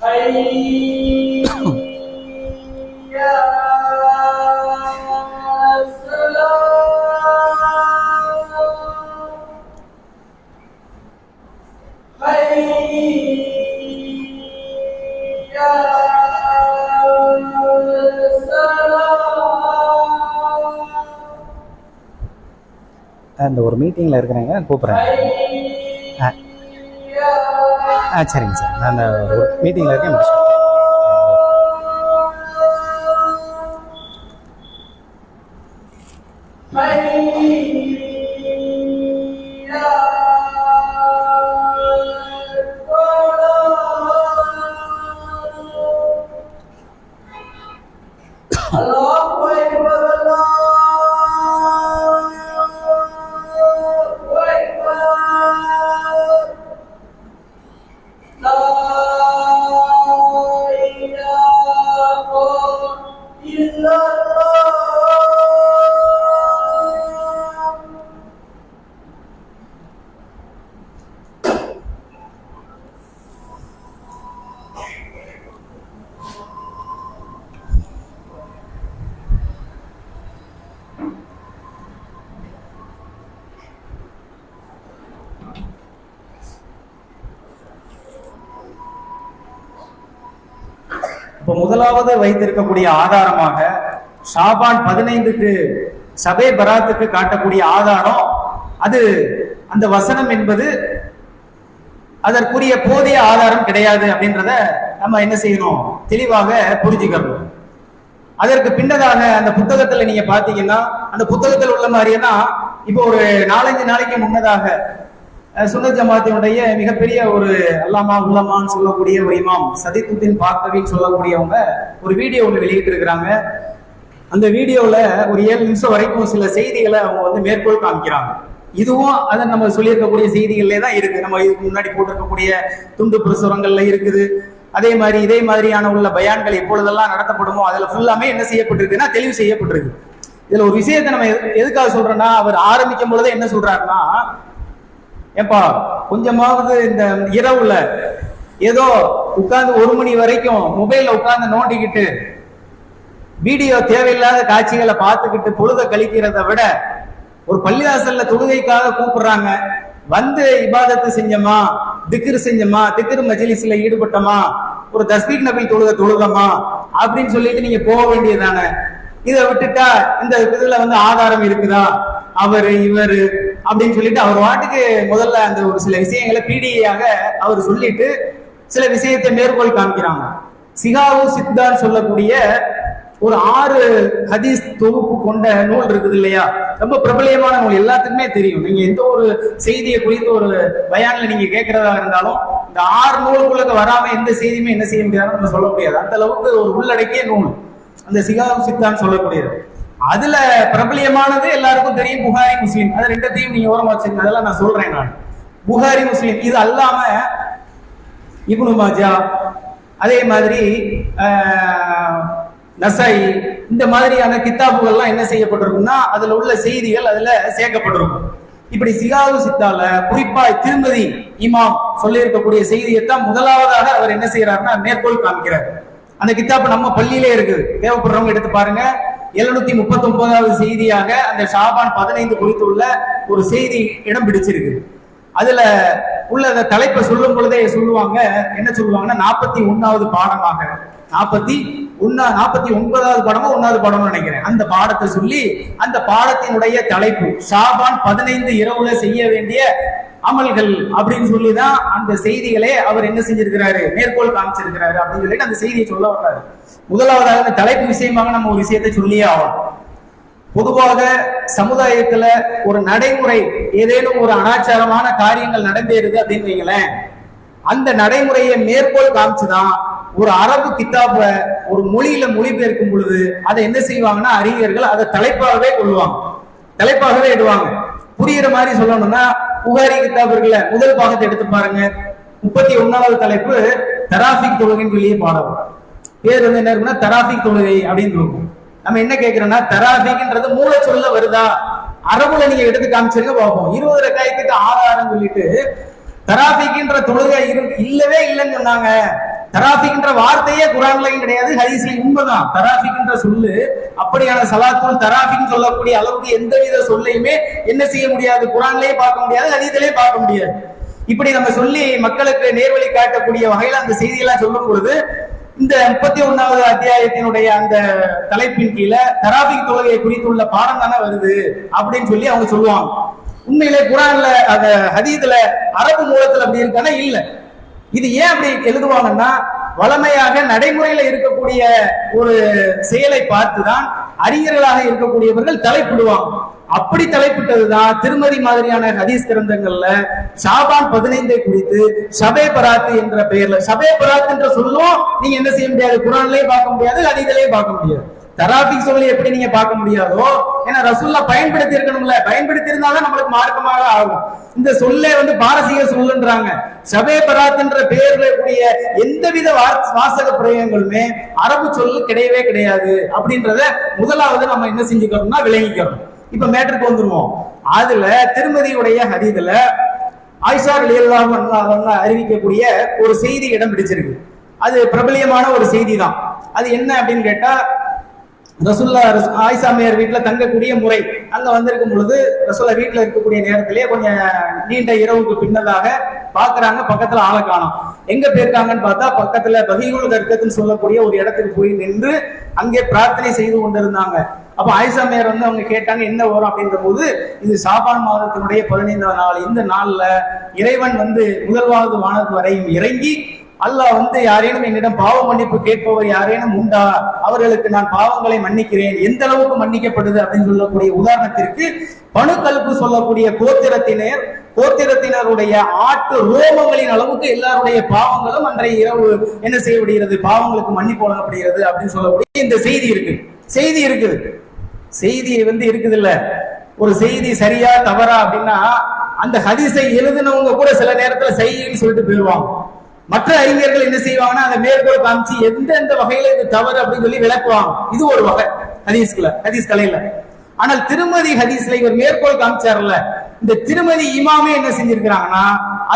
அந்த ஒரு மீட்டிங்கில் இருக்கிறேங்க, கூப்பிட்றேன். சரிங்க சார், நான் அந்த ஒரு மீட்டிங்கில் இருக்கேன், முடிச்சு. இப்ப முதலாவது வைத்திருக்கக்கூடிய ஆதாரமாக ஷாபான் 15க்கு சபே பராத்துக்கு காட்டக்கூடிய ஆதாரம், அது அந்த வசனம் என்பது அதற்குரிய போதிய ஆதாரம் கிடையாது அப்படின்றத நம்ம என்ன செய்யணும், தெளிவாக புரிஞ்சுக்கணும். அதற்கு பின்னதாக அந்த புத்தகத்துல நீங்க பாத்தீங்கன்னா, அந்த புத்தகத்தில் உள்ள மாதிரினா இப்போ ஒரு 4-5 நாளைக்கு முன்னதாக சுன்னத் ஜமாத்தினுடைய மிகப்பெரிய ஒரு அல்லாமா உல்லமான்னு சொல்லக்கூடிய ஒரு இமாம் சதீதுத்தீன் பாக்கவின்னு சொல்லக்கூடியவங்க ஒரு வீடியோ ஒன்று வெளியிட்டு இருக்கிறாங்க. அந்த வீடியோல ஒரு 7 நிமிஷம் வரைக்கும் சில செய்திகளை அவங்க வந்து மேற்கோள் காமிக்கிறாங்க. இதுவும் அதை நம்ம சொல்லியிருக்கக்கூடிய செய்திகள்லே தான் இருக்கு. நம்ம இதுக்கு முன்னாடி போட்டிருக்கக்கூடிய துண்டு பிரசுரங்கள்ல இருக்குது. அதே மாதிரி இதே மாதிரியான உள்ள பயான்கள் எப்பொழுதெல்லாம் நடத்தப்படுமோ அதுல ஃபுல்லாமே என்ன செய்யப்பட்டிருக்குன்னா தெளிவு செய்யப்பட்டிருக்கு. இதுல ஒரு விஷயத்தை நம்ம எதுக்காக சொல்றோம்னா, அவர் ஆரம்பிக்கும் பொழுதே என்ன சொல்றாருன்னா, ஏப்பா கொஞ்சமாவது இந்த இரவுல ஏதோ உட்கார்ந்து 1 மணி வரைக்கும் மொபைல்ல உட்கார்ந்து நோண்டிக்கிட்டு வீடியோ தேவையில்லாத காட்சிகளை பார்த்துக்கிட்டு பொழுத கழிக்கிறத விட ஒரு பள்ளிவாசல்ல தொழுகைக்காக கூப்பிடுறாங்க, வந்து இபாதத்து செஞ்சோமா, திக்ர் செஞ்சோமா, திக்ர் மஜ்லிஸ்ல ஈடுபட்டோமா, ஒரு தஸ்பீஹ் நபில் தொழுதமா அப்படின்னு சொல்லிட்டு நீங்க போக வேண்டியதானே. இதை விட்டுட்டா இந்த இதுல வந்து ஆதாரம் இருக்குதா, அவரு இவரு அப்படின்னு சொல்லிட்டு அவர் வாட்டுக்கு முதல்ல அந்த ஒரு சில விஷயங்களை பீடியாக அவர் சொல்லிட்டு சில விஷயத்தை மேற்கோள் காமிக்கிறாங்க. சிகாவு சித்தான்னு சொல்லக்கூடிய ஒரு 6 ஹதீஸ் தொகுப்பு கொண்ட நூல் இருக்குது இல்லையா, ரொம்ப பிரபலியமான நூல், எல்லாத்துக்குமே தெரியும். நீங்க எந்த ஒரு செய்தியை குறித்து ஒரு பயான்ல நீங்க கேட்கறதா இருந்தாலும் இந்த 6 நூலுக்குள்ள வராம எந்த செய்தியுமே என்ன செய்ய முடியாதுன்னு நம்ம சொல்ல முடியாது. அந்த அளவுக்கு ஒரு உள்ளடக்கிய நூல் அந்த சிகாவு சித்தான்னு சொல்லக்கூடியது. அதுல பிரபலியமானது எல்லாருக்கும் தெரியும் புகாரி முஸ்லிம். அது ரெண்டத்தையும் நீங்க ஓரமா வச்சிருங்க, அதெல்லாம் நான் சொல்றேன். நான் புகாரி முஸ்லிம் இது அல்லாம இப்னு மாஜா, அதே மாதிரி நசை, இந்த மாதிரியான கித்தாபுகள்லாம் என்ன செய்யப்பட்டிருக்கும்னா அதுல உள்ள செய்திகள் அதுல சேர்க்கப்பட்டிருக்கும். இப்படி சிகாவு சித்தால குறிப்பா திருமதி இமாம் சொல்லி இருக்கக்கூடிய செய்தியைத்தான் முதலாவதாக அவர் என்ன செய்யறாருன்னா மேற்கோள் காமிக்கிறார். அந்த கித்தாப்பு நம்ம பள்ளியிலே இருக்குது, தேவைப்படுறவங்க எடுத்து பாருங்க. 739வது செய்தியாக அந்த ஷாபான் 15 குறித்து உள்ள ஒரு செய்தி இடம் பிடிச்சிருக்கு. அதுல உள்ள அந்த தலைப்பை சொல்லும் பொழுதே சொல்லுவாங்க, என்ன சொல்லுவாங்கன்னா 41வது பாடமாக 49வது பாடமோ 1வது பாடமோ நினைக்கிறேன், அந்த பாடத்தை சொல்லி அந்த பாடத்தினுடைய தலைப்பு ஷாபான் 15 இரவுல செய்ய வேண்டிய அமல்கள் அப்படின்னு சொல்லிதான் அந்த செய்திகளே அவர் என்ன செஞ்சிருக்கிறாரு, மேற்கோள் காமிச்சிருக்கிறாரு அப்படின்னு சொல்லிட்டு அந்த செய்தியை சொல்ல வர்றாரு. முதலாவதாக அந்த தலைப்பு விஷயமாக நம்ம ஒரு விஷயத்தை சொல்லியே ஆகும். பொதுவாக சமுதாயத்துல ஒரு நடைமுறை ஏதேனும் ஒரு அனாச்சாரமான காரியங்கள் நடந்தேறுது அப்படின்னு வைங்களேன், அந்த நடைமுறையை மேற்கோள் காமிச்சுதான் ஒரு அரபு கித்தாப ஒரு மொழியில மொழிபெயர்க்கும் பொழுது அதை என்ன செய்வாங்கன்னா அறிஞர்கள் அதை தலைப்பாகவே கொள்வாங்க, தலைப்பாகவே இடுவாங்க. புரியுற மாதிரி சொல்லணும்னா புகாரி கித்தாப் இருக்குல்ல, முதல் பாகத்தை எடுத்து பாருங்க. 31வது தலைப்பு தராஃபிக் தொழுகைன்னு வெளியே பாடம், பேர் வந்து என்ன இருக்குன்னா தராஃபிக் தொழுகை அப்படின்னு இருக்கும். நம்ம என்ன கேட்கிறோம்னா தராஃபிக்ன்றது மூல சொல்ல வருதா, அரபுல நீங்க எடுத்து காமிச்சிருக்க பார்ப்போம். 20 ரக்காயத்துக்கு ஆதாரம் சொல்லிட்டு தராஃபிக்ன்ற தொழுகை இல்லவே இல்லைன்னு சொன்னாங்க. தராஃபிக்ன்ற வார்த்தையே குர்ஆன்லயும் கிடையாது, ஹதீஸ்லயும். உண்மைதான், தராஃபிக்ன்ற சொல்லு அப்படியான சலாத்துல் தராஃபிக் சொல்லக்கூடிய அளவுக்கு எந்தவித சொல்லையுமே என்ன செய்ய முடியாது, குர்ஆன்லயே பார்க்க முடியாது, ஹதீஸ்லயே பார்க்க முடியாது. இப்படி நம்ம சொல்லி மக்களுக்கு நேர்வழி காட்டக்கூடிய வகையில அந்த செய்தியெல்லாம் சொல்லும் பொழுது இந்த 31வது அத்தியாயத்தினுடைய அந்த தலைப்பின் கீழே தராஃபிக் தொழுகையை குறித்துள்ள பாடம் தானே வருது அப்படின்னு சொல்லி அவங்க சொல்லுவாங்க. உண்மையிலே குர்ஆன்ல அந்த ஹதீஸ்ல அரபு மூலத்துல அப்படி இருக்கானா இல்ல. இது ஏன் அப்படி எழுதுவாங்கன்னா, வளமையாக நடைமுறையில இருக்கக்கூடிய ஒரு செயலை பார்த்துதான் அறிஞர்களாக இருக்கக்கூடியவர்கள் தலைப்பிடுவாங்க. அப்படி தலைப்பிட்டதுதான் திருமதி மாதிரியான ஹதீஸ் கிரந்தங்கள்ல ஷாபான் 15 குறித்து ஷபே பராத் என்ற பெயர்ல, ஷபே பராத் என்ற சொல்லும் நீங்க என்ன செய்ய முடியாது, குர்ஆன்லயே பார்க்க முடியாது, ஹதீஸ்லயே பார்க்க முடியாது. தராஃபிக் சொல்லி எப்படி நீங்க பார்க்க முடியாதோ, ஏன்னா ரசூலுல்லாஹ் பயன்படுத்தி இருக்கணும்ல, பயன்படுத்தி இருந்தாதான் நம்மளுக்கு மார்க்கமாக ஆகும். இந்த சொல்லே பாரசீக சொல்லுன்றாங்க. ஷபே பராத் என்ற பெயர்ல கூடிய எந்தவித வாசக பிரயோகங்களுமே அரபு சொல்லு கிடையவே கிடையாது அப்படின்றத முதலாவது நம்ம என்ன செஞ்சுக்கிறோம்னா விளங்கிக்கிறோம். இப்ப மேட்டருக்கு வந்துருவோம். அதுல திருமதியுடைய ஹதீஸ்ல ஆயிஷா ரலியல்லாஹு அன்ஹா அறிவிக்கக்கூடிய ஒரு செய்தி இடம் பிடிச்சிருக்கு. அது பிரபலியமான ஒரு செய்தி தான். அது என்ன அப்படின்னு கேட்டா, ரசூலுல்லாஹ் ஆயிஷா அம்மையார் வீட்டுல தங்கக்கூடிய முறை. அங்க வந்திருக்கும் பொழுது ரசூலுல்லாஹ் வீட்டுல இருக்கக்கூடிய நேரத்திலேயே கொஞ்சம் நீண்ட இரவுக்கு பின்னதாக பாக்குறாங்க, பக்கத்துல ஆளை காணோம். எங்க போயிருக்காங்கன்னு பார்த்தா பக்கத்துல பகீஉல் கர்கத்னு சொல்லக்கூடிய ஒரு இடத்துக்கு போய் நின்று அங்கே பிரார்த்தனை செய்து கொண்டிருந்தாங்க. அப்ப ஆயிஷா அம்மையார் அவங்க கேட்டாங்க என்ன வரும் அப்படின்ற போது, இது ஷாபான் மாதத்தினுடைய 15வது நாள். இந்த நாள்ல இறைவன் முதல்வாவது வானத்து வரையும் இறங்கி அல்லாஹ் யாரேனும் என்னிடம் பாவ மன்னிப்பு கேட்பவர் யாரேனும் உண்டா, அவர்களுக்கு நான் பாவங்களை மன்னிக்கிறேன், எந்த அளவுக்கு மன்னிக்கப்படுது அப்படின்னு சொல்லக்கூடிய உதாரணத்திற்கு பனு கல்பு சொல்லக்கூடிய கோத்திரத்தினருடைய ஆட்டு ரோமங்களின் அளவுக்கு எல்லாருடைய பாவங்களும் அன்றைய இரவு என்ன செய்யப்படுகிறது, பாவங்களுக்கு மன்னிப்பு வழங்கப்படுகிறது அப்படின்னு சொல்லக்கூடிய இந்த செய்தி இருக்குது. செய்தி இருக்குது இல்ல, ஒரு செய்தி சரியா தவறா அப்படின்னா அந்த ஹதீஸை எழுதினவங்க கூட சில நேரத்துல செய்தின்னு சொல்லிட்டு போயிடுவாங்க. மற்ற அறிஞர்கள் என்ன செய்வாங்கன்னா அந்த மேற்கோள் காமிச்சு எந்தெந்த வகையில இது தவறு அப்படின்னு சொல்லி விளக்குவாங்க. இது ஒரு வகை ஹதீஸ் கலையில. ஆனால் திருமதி ஹதீஸ்ல இவர் மேற்கோள் காமிச்சார்ல, இந்த திருமதி இமாமே என்ன செஞ்சிருக்கிறாங்கன்னா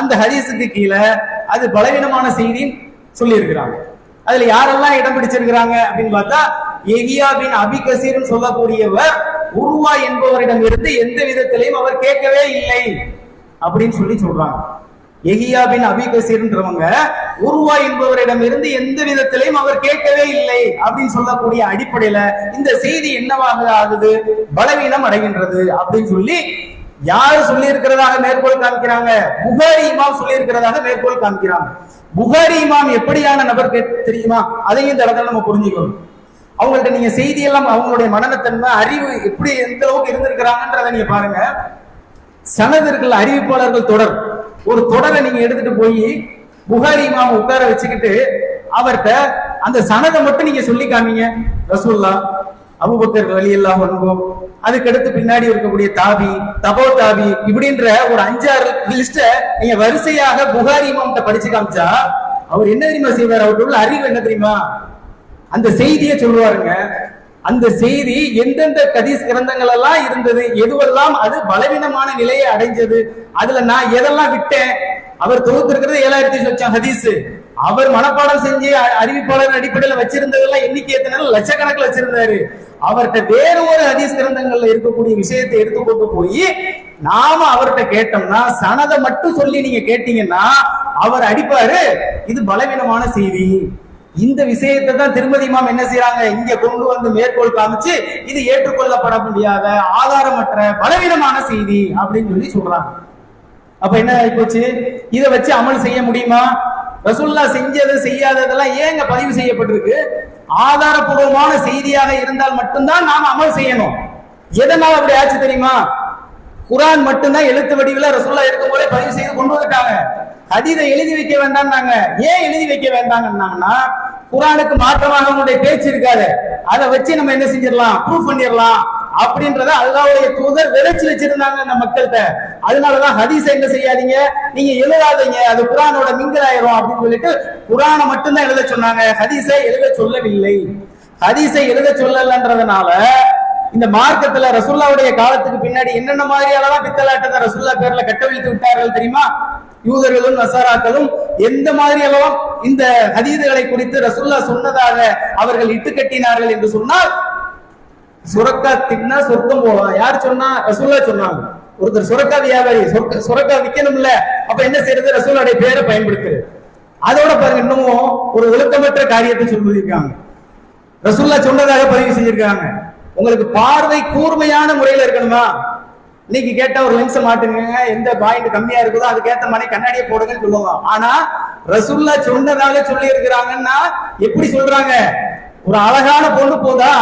அந்த ஹதீஸுக்கு கீழே அது பலவீனமான செய்தின்னு சொல்லி இருக்கிறாங்க. அதுல யாரெல்லாம் இடம் பிடிச்சிருக்கிறாங்க அப்படின்னு பார்த்தா, யஹ்யா பின் அபி கஸீர் சொல்லக்கூடியவர் உருவா என்பவரிடம் இருந்து எந்த விதத்திலையும் அவர் கேட்கவே இல்லை அப்படின்னு சொல்றாங்க. யஹ்யா பின் அபி கஸீர்ன்றவங்க உருவா என்பவரிடம் இருந்து எந்த விதத்திலையும் அவர் கேட்கவே இல்லை அப்படின்னு சொல்லக்கூடிய அடிப்படையில இந்த செய்தி என்னவாக ஆகுது, பலவீனம் அடைகின்றது அப்படின்னு சொல்லி யாரு சொல்லி இருக்கிறதாக மேற்கோள் காமிக்கிறாங்க, புகாரி இமாம் சொல்லி இருக்கிறதாக மேற்கோள் காமிக்கிறாங்க. புகாரி இமாம் எப்படியான நபர் தெரியுமா, அதையும் இந்த இடத்துல நம்ம புரிஞ்சுக்கணும். அவங்கள்ட்ட நீங்க செய்தியெல்லாம் அவங்களுடைய மனநத்தன்மை அறிவு எப்படி எந்த அளவுக்கு இருந்திருக்கிறாங்கன்றதை நீங்க பாருங்க. சனது இருக்குல்ல, அறிவிப்பாளர்கள் தொடர், ஒரு தொடரை நீங்க எடுத்துட்டு போய் புகாரி இமாம் உட்கார வச்சுக்கிட்டு அவர்கிட்ட அந்த சனதை மட்டும் நீங்க சொல்லி காமிங்க. ரசூலுல்லாஹ், அபூபக்கர் ரலியல்லாஹு அன்ஹு, அதுக்கடுத்து பின்னாடி இருக்கக்கூடிய தாபி, தபோ தாபி, இப்படின்ற ஒரு 5-6 லிஸ்ட நீங்க வரிசையாக புகாரி இமாம்கிட்ட படிச்சு காமிச்சா அவர் என்ன தெரியுமா செய்வார், அவருக்கு உள்ள அறிவு என்ன தெரியுமா, அந்த செய்தியை சொல்லுவாருங்க. அந்த செய்தி எந்தெந்த ஹதீஸ் கிரந்தங்கள் எல்லாம் இருந்தது, எதுவெல்லாம் அது பலவீனமான நிலையை அடைஞ்சது, அதுல நான் எதெல்லாம் விட்டேன். அவர் தொகுத்திருக்கிறது 7000 சொச்சம் ஹதீஸ். அவர் மனப்பாடம் செஞ்சு அறிவிப்பாளர் அடிப்படையில் வச்சிருந்ததெல்லாம் எண்ணிக்கை எத்தனை லட்சக்கணக்கில் வச்சிருந்தாரு. அவர்கிட்ட வேற ஒரு ஹதீஸ் கிரந்தங்கள்ல இருக்கக்கூடிய விஷயத்தை எடுத்துக்கொண்டு போய் நாம அவர்கிட்ட கேட்டோம்னா, சனதை மட்டும் சொல்லி நீங்க கேட்டீங்கன்னா அவர் அடிப்பாரு, இது பலவீனமான செய்தி. இந்த விஷயத்தை தான் திருமதி இமாம் என்ன செய்யறாங்க, இங்க கொண்டு மேற்கோள் காமிச்சு இது ஏற்றுக்கொள்ளப்பட முடியாத ஆதாரமற்ற பலவீனமான செய்தி அப்படின்னு சொல்றாங்க. அப்ப என்ன ஆயிப்போச்சு, இதை வச்சு அமல் செய்ய முடியுமா? ரசூலுல்லாஹ் செஞ்சது செய்யாததெல்லாம் ஏங்க பதிவு செய்யப்பட்டிருக்கு? ஆதாரபூர்வமான செய்தியாக இருந்தால் மட்டும்தான் நாம் அமல் செய்யணும். எதனால அப்படி ஆச்சு தெரியுமா? குர்ஆன் மட்டும்தான் எழுத்து வடிவில் ரசூலுல்லாஹ் இருக்கும் போதே பதிவு செய்து கொண்டு வந்துட்டாங்க. ஹதீஸை எழுதி வைக்க வேண்டாம்னாங்க. ஏன் எழுதி வைக்க வேண்டாங்கன்னா, குர்ஆனுக்கு மாற்றமாக உங்களுடைய பேச்சு இருக்காது, அதை வச்சு நம்ம என்ன செஞ்சிடலாம், ப்ரூஃப் பண்ணிடலாம் அப்படின்றத அல்லாஹ்வுடைய தூதர் விளைச்சு வச்சிருந்தாங்க அந்த மக்கள்கிட்ட. அதனாலதான் ஹதீஸை என்ன செய்யாதீங்க, நீங்க எழுதாதீங்க, அது குர்ஆனோட மிங்கில் ஆயிரும் அப்படின்னு சொல்லிட்டு குர்ஆனை மட்டும்தான் எழுத சொன்னாங்க, ஹதீஸை எழுத சொல்லவில்லை. ஹதீஸை எழுத சொல்லலன்றதுனால இந்த மார்க்கத்துல ரசூல்லாவுடைய காலத்துக்கு பின்னாடி என்னென்ன மாதிரியாலதான் பித்தலாட்டத்தை ரசூல்லா பேர்ல கட்டவிழ்த்து விட்டார்கள் தெரியுமா? யூதர்களும் நசாராக்களும் எந்த மாதிரியெல்லாம் இந்த ஹதீதுகளை குறித்து ரசூல்லா சொன்னதாக அவர்கள் இட்டுக்கட்டினார்கள் என்று சொன்னால், சுரக்கா தின்னா சொர்க்கம் போகலாம். யார் சொன்னா? ரசூல்லா சொன்னாங்க. ஒருத்தர் சுரக்கா வியாபாரி சுரக்கா விற்கணும்ல, அப்ப என்ன செய்யறது? ரசூலுடைய பேரை பயன்படுத்துறது. அதோட பாருங்க, இன்னமும் ஒரு ஒழுக்கமற்ற காரியத்தை சொல்லியிருக்காங்க. ரசூல்லா சொன்னதாக பதிவு செஞ்சிருக்காங்க. உங்களுக்கு பார்வை கூர்மையான முறையில இருக்கணுமா? இன்னைக்கு கேட்டா ஒரு லென்ஸை மாட்டுங்க, எந்த பாயிண்ட் கம்மியா இருக்குதோ அதுக்கேற்ற மாதிரி கண்ணாடியை போடுங்கன்னு சொல்லுவாங்க. ஆனா ரசூல்லா சொன்னதாக சொல்லி இருக்கிறாங்கன்னா எப்படி சொல்றாங்க? ஒரு அழகான பொண்ணு போதா,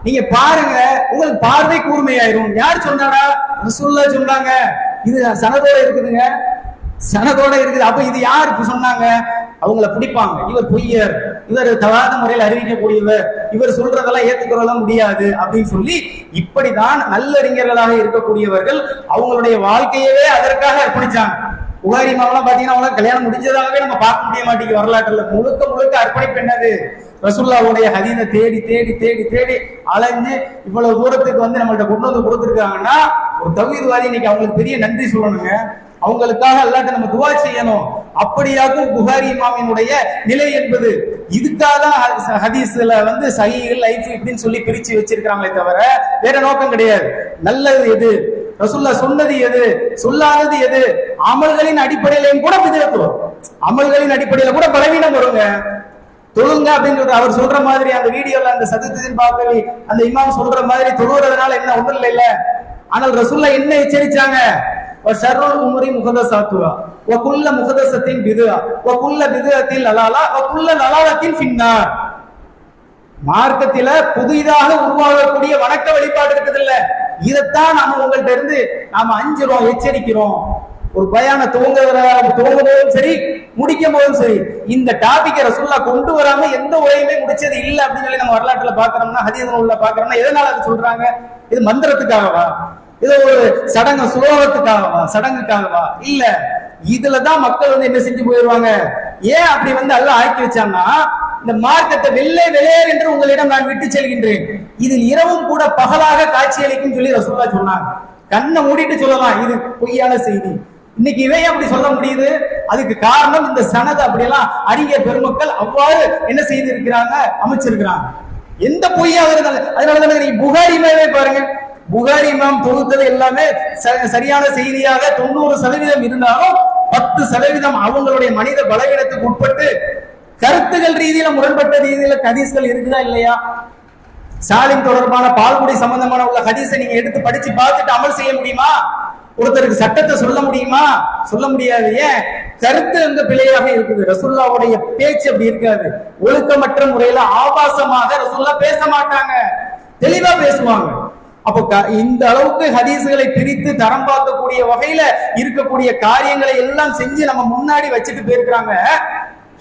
நீங்க பாருங்க, உங்களுக்கு பார்வை கூர்மையாயிரும். யார் சொன்னாடா? ரசூலுல்லாஹ் சொன்னாங்க. இது சனதோட இருக்குதுங்க, சனதோட இருக்குது. அப்ப இது யாருக்கு சொன்னாங்க? அவங்கள பிடிப்பாங்க. இவர் பொய்யர், இவர் தவறான முறையில் அறிவிக்கக்கூடியவர், இவர் சொல்றதெல்லாம் ஏத்துக்கிறதெல்லாம் முடியாது அப்படின்னு சொல்லி, இப்படிதான் நல்லறிஞர்களாக இருக்கக்கூடியவர்கள் அவங்களுடைய வாழ்க்கையவே அதற்காக அர்ப்பணிச்சாங்க. புகாரி இமாம்லாம் பாத்தீங்கன்னா அவங்க கல்யாணம் முடிஞ்சதாகவே நம்ம பார்க்க முடிய மாட்டேங்குது வரலாற்றுல. முழுக்க முழுக்க அர்ப்பணிப்பு என்னது? ரசூலுல்லாஹ்வுடைய ஹதீஸை தேடி தேடி தேடி தேடி அலைஞ்சு இவ்வளவு தூரத்துக்கு வந்து நம்மள்ட்ட கொண்டு வந்து கொடுத்துருக்காங்கன்னா, ஒரு தௌஹீத்வாதி இன்னைக்கு அவங்களுக்கு பெரிய நன்றி சொல்லணுங்க. அவங்களுக்காக அல்லாஹ்ட்ட நம்ம துஆ செய்யணும். அப்படியாக்கும் புகாரி இமாமினுடைய நிலை என்பது. இதுக்காக தான் ஹதீஸ்ல வந்து சஹீஹ் லைஃப் இப்படின்னு சொல்லி பிரிச்சு வச்சிருக்காங்களே தவிர வேற நோக்கம் கிடையாது. நல்லது எது, ரசூலுல்லாஹ் சொன்னது எது, சொல்லாதது எது, அமல்களின் அடிப்படையிலையும் கூட பிதஅத் வரும். அமல்களின் அடிப்படையில கூட பலவீனம் வருங்க. தொழுங்க அப்படின்னு சொல்ற அவர் சொல்ற மாதிரி அந்த வீடியோல அந்த சதுர்த்தின் பாக்கவி அந்த இமாம் சொல்ற மாதிரி தொழுறதுனால என்ன ஒண்ணும் இல்ல. ஆனால் ரசூலுல்லாஹ் என்ன எச்சரிச்சாங்க? வஷர்ருல் உம்ரி முஹதஸாத்துஹா வ குல்ல முஹதஸத்தின் பித்ஆ வ குல்ல பித்ஆத்தின் லலாலா வ குல்ல லலாலத்தின் ஃபின்னார். மார்க்கத்தில புதிதாக உருவாகக்கூடிய வணக்க வழிபாடு இருக்குது இல்ல, இதைத்தான் நாம உங்கள்ட்ட இருந்து நாம அஞ்சுறோம், எச்சரிக்கிறோம். ஒரு பயான துவங்கும் போதும் சரி, முடிக்கும் போதும் சரி, இந்த டாபிக்கை ரசூலுல்லாஹ் கொண்டு வராம எந்த உரையுமே முடிச்சது இல்ல அப்படின்னு சொல்லி நம்ம வரலாற்றுல பாக்குறோம்னா, ஹதீஸ் நூல்ல பாக்குறோம்னா, எதனால அது சொல்றாங்க? இது மந்திரத்துக்காகவா? இது ஒரு சடங்கு சுலோகத்துக்காகவா, சடங்குக்காகவா? இல்ல, இதுலதான் மக்கள் வந்து என்ன செஞ்சு போயிடுவாங்க. ஏன் அப்படி வந்து அல்லாஹ் ஆக்கி வச்சாங்கன்னா, இந்த மார்க்கத்தை வெள்ளை வெளியேறு என்று உங்களிடம் நான் விட்டு செல்கின்றேன், இதில் இரவும் கூட பகலாக காட்சியளிக்கும் சொல்லி ரசூலுல்லாஹ் சொன்னாங்க. கண்ணை மூடிட்டு சொல்லலாம் இது பொய்யான செய்தி. இன்னைக்கு இவை அப்படி சொல்ல முடியுது. அதுக்கு காரணம் இந்த சனது அப்படியெல்லாம் அறிஞர் பெருமக்கள் அவ்வாறு என்ன செய்திருக்கிறாங்க, அமைச்சிருக்கிறாங்க. எந்த பொய்யா வருது? அதனாலதான் நீங்க புகாரி இமாமே பாருங்க, புகாரி இமாம் தொகுத்தது எல்லாமே சரியான செய்தியாக 90% இருந்தாலும் 10% அவங்களுடைய மனித பலவீனத்துக்கு உட்பட்டு கருத்துகள் ரீதியில முரண்பட்ட ரீதியில ஹதீஸ்கள் இருக்குதா இல்லையா? சாலிம் தொடர்பான பால்குடி சம்பந்தமான உள்ள ஹதீஸை நீங்க எடுத்து படிச்சு பார்த்துட்டு அமல் செய்ய முடியுமா? ஒருத்தருக்கு சட்டத்தை சொல்ல முடியுமா? சொல்ல முடியாது. ஏன்? கருத்து அந்த பிழையாக இருக்குது. ரசூலுல்லாஹ்வுடைய பேச்சு அப்படி இருக்காது. ஒழுக்கமற்ற முறையில ஆபாசமாக ரசூலுல்லாஹ் பேச மாட்டாங்க, தெளிவா பேசுவாங்க. அப்போ இந்த அளவுக்கு ஹதீஸ்களை பிரித்து தரம் பார்க்கக்கூடிய வகையில இருக்கக்கூடிய காரியங்களை எல்லாம் செஞ்சு நம்ம முன்னாடி வச்சுட்டு போயிருக்கிறாங்க.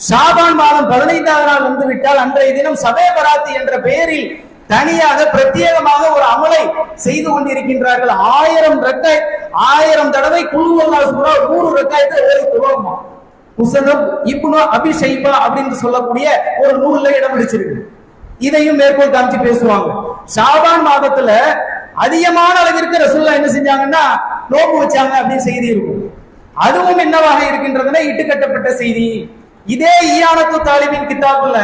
ஷாபான் மாதம் 15வது நாள் வந்து விட்டால் அன்றைய தினம் சபே பராத்தி என்ற பெயரில் தனியாக பிரத்யேகமாக ஒரு அமலை செய்து கொண்டிருக்கின்றார்கள். 1000 ரக்காய் 1000 தடவை குல் ஹுவல்லாஹ் சூரா 100 ரக்காயத்தை ஓதி துவங்குமா. முஸன்னஃப் இப்னு அபி ஷைபா அப்படின்னு சொல்லக்கூடிய ஒரு நூல்ல இடம் பிடிச்சிருக்கு. இதையும் மேற்கோள் காமிச்சு பேசுவாங்க. ஷாபான் மாதத்துல அதிகமான அளவிற்கு ரசூலுல்லாஹ் என்ன செஞ்சாங்கன்னா நோன்பு வச்சாங்க அப்படின்னு செய்தி இருக்கும். அதுவும் என்னவாக இருக்கின்றதுன்னா இட்டுக்கட்டப்பட்ட செய்தி. இதே ஈயானத்து தாலிபின் கிதாபுல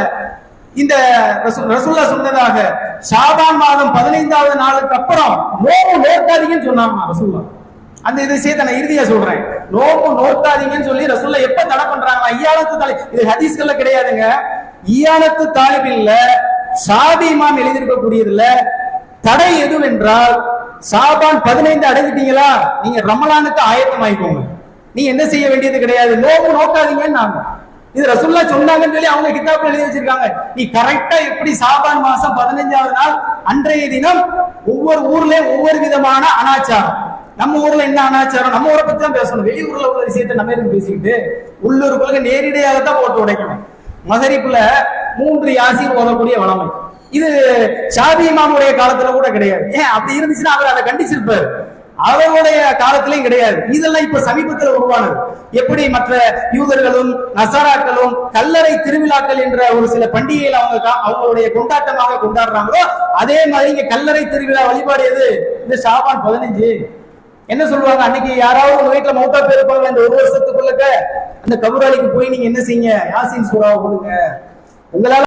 இந்த ரசூலுல்லாஹ் சொன்னதாக ஷாபான் மாதம் 15வது நாளுக்கு அப்புறம் நோன்பு நோக்காதீங்கன்னு சொன்னாங்க ரசூலுல்லாஹ். அந்த இது செய்த நான் இறுதியா சொல்றேன், நோன்பு நோக்காதீங்கன்னு சொல்லி ரசூலுல்லாஹ் எப்ப தடை பண்றாங்க? ஈயானத்து தாலிப், இது ஹதீஸ்கள்ல கிடையாதுங்க. ஈயானத்து தாலிபின்ல ஷாபி இமாம் எழுதியிருக்கக்கூடியதுல தடை எதுவென்றால், ஷாபான் 15 அடைஞ்சிட்டீங்களா, நீங்க ரமலானுக்கு ஆயத்தம் ஆயிக்கோங்க, நீங்க என்ன செய்ய வேண்டியது கிடையாது, நோம்பு நோக்காதீங்கன்னு நாங்க. இது ரசூலுல்லாஹ் சொன்னாங்கன்னு சொல்லி அவங்க கிதாப்ல எழுதி வச்சிருக்காங்க. நீ கரெக்டா எப்படி ஷாபான் மாசம் 15வது நாள் அன்றைய தினம் ஒவ்வொரு ஊர்லயும் ஒவ்வொரு விதமான அனாச்சாரம். நம்ம ஊர்ல என்ன அனாச்சாரம், நம்ம ஊரை பத்தி தான் பேசணும். வெளியூர்ல உள்ள விஷயத்தை நம்ம எதுவும் பேசிக்கிட்டு உள்ளூருக்குள்ள நேரடியாக தான் போட்டு உடைக்கணும். மகரிப்புல 3 யாசீன் ஓதக்கூடிய வளமை இது ஷாபி இமாமுடைய காலத்துல கூட கிடையாது. ஏன் அப்படி இருந்துச்சுன்னா அவர் அதை கண்டிச்சிருப்பார். அவர்களுடைய காலத்திலையும் கிடையாது. இதெல்லாம் இப்ப சமீபத்தில் உருவானது. எப்படி மற்ற யூதர்களும் நசாராக்களும் கல்லறை திருவிழாக்கள் என்ற ஒரு சில பண்டிகைகளை அவங்களுடைய கொண்டாட்டமாக கொண்டாடுறாங்களோ, அதே மாதிரி இங்க கல்லறை திருவிழா வழிபாடு எது? இந்த ஷாபான் 15. என்ன சொல்லுவாங்க, அன்னைக்கு யாராவது உங்க வீட்டுல மௌத்தா போயிருப்பாங்க, இந்த ஒரு வருஷத்துக்குள்ள அந்த கபராளிக்கு போய் நீங்க என்ன செய்யுங்க, யாசின் சூறாவை கொடுங்க. உங்களால